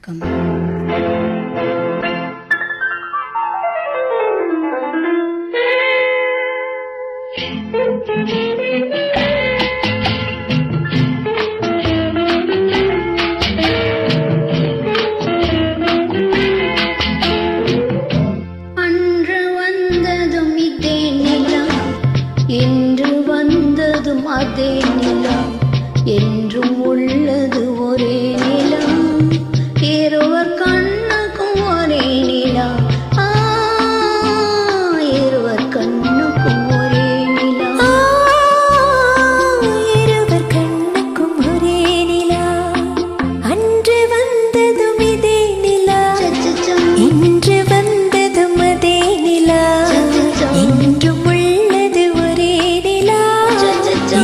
வணக்கம். அன்று வந்ததும் இதே நிலா, இன்று வந்ததும் அதே நிலா, என்றும் உள்ளது ஒரே நிலா, இருவர் கண்ணுக்கும் ஒரே நிலா, இருவர் கண்ணுக்கும் ஒரே நிலா, இருவர் கண்ணுக்கும் ஒரே நிலா. அன்று வந்ததும் இதே நிலா, இன்று வந்ததும் அதே நிலா, என்றும் உள்ளது ஒரே நிலா,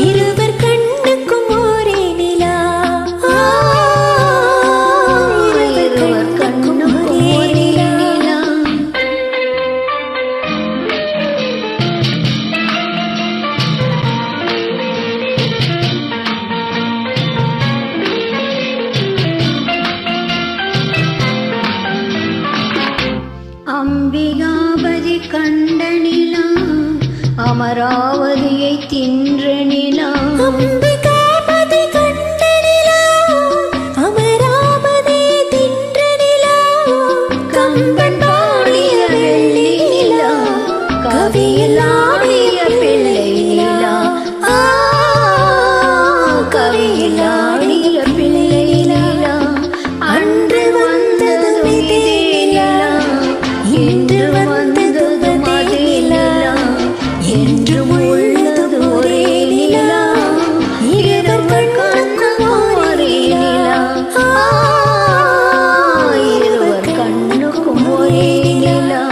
இருவர் கண்ணுக்கும் ஒரே நிலா, இருவர் கண்ணுக்கும் ஒரே நிலா. அம்பிகாபதி கண்ட நிலா, அமராவதியை தின்ற நிலா, அம்பிகாபதி கண்ட நிலா, அமராவதியை தின்ற நிலா, கம்பன் பாடிய வெள்ளி நிலா, கவியில் ஆடிய பிள்ளை நிலா, கவியில் ஆடிய பிள்ளை நிலா, அன்று வந்ததும் இதே நிலா, இன்று வந்ததும் அதே நிலா, என்றும் உள்ளது ஒரே நிலா, இருவர் கண்ணுக்கும் ஒரே நிலா, இருவர் கண்ணுக்கும் ஒரே நிலா.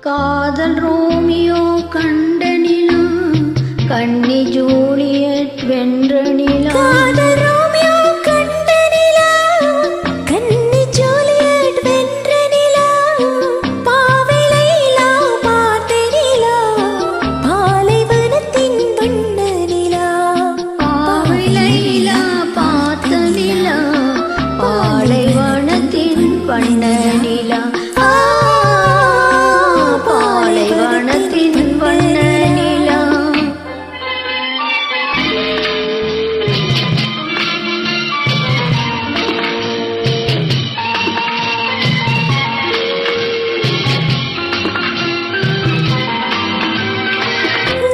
காதல் ரோமியோ கண்ட நிலா, கன்னி ஜூலியட் வென்ற நிலா, காதல் ரோமியோ கண்ட நிலா, கன்னி ஜூலியட் வென்ற நிலா, பாவை லைலா பார்த்த நிலா, பாலைவனத்தின் வண்ண நிலா, பாவை லைலா பார்த்த நிலா, பாலைவனத்தின் வண்ண நிலா, பாலைவனத்தின் வண்ண நிலா.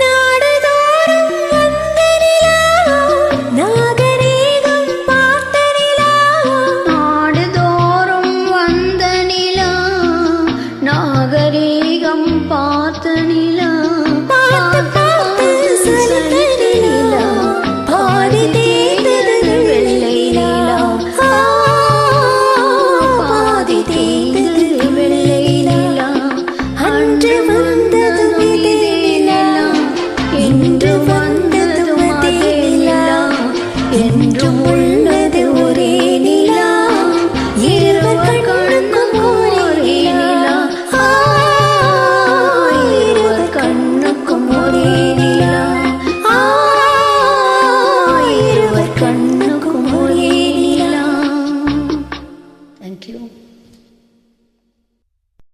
நாடுதோறும் வந்த நிலா, நாகரீகம் பார்த்த நிலா, நாடுதோறும் வந்த நிலா, நாகரீகம் பார்த்த நிலா, பார்த்து பார்த்து சலித்த நிலா, பாதி தேய்ந்தது வெள்ளை நிலா, பாதி தேய்ந்தது வெள்ளை நிலா, அன்று வந்ததும் இதே நிலா, இன்று வந்ததும் அதே நிலா, என்றும் உள்ளது ஒரே நிலா, இருவர் கண்ணுக்கும் ஒரே நிலா, இருவர் கண்ணுக்கும் ஒரே நிலா, இருவர் கண்ணுக்கும் ஒரே நிலா. Thank you.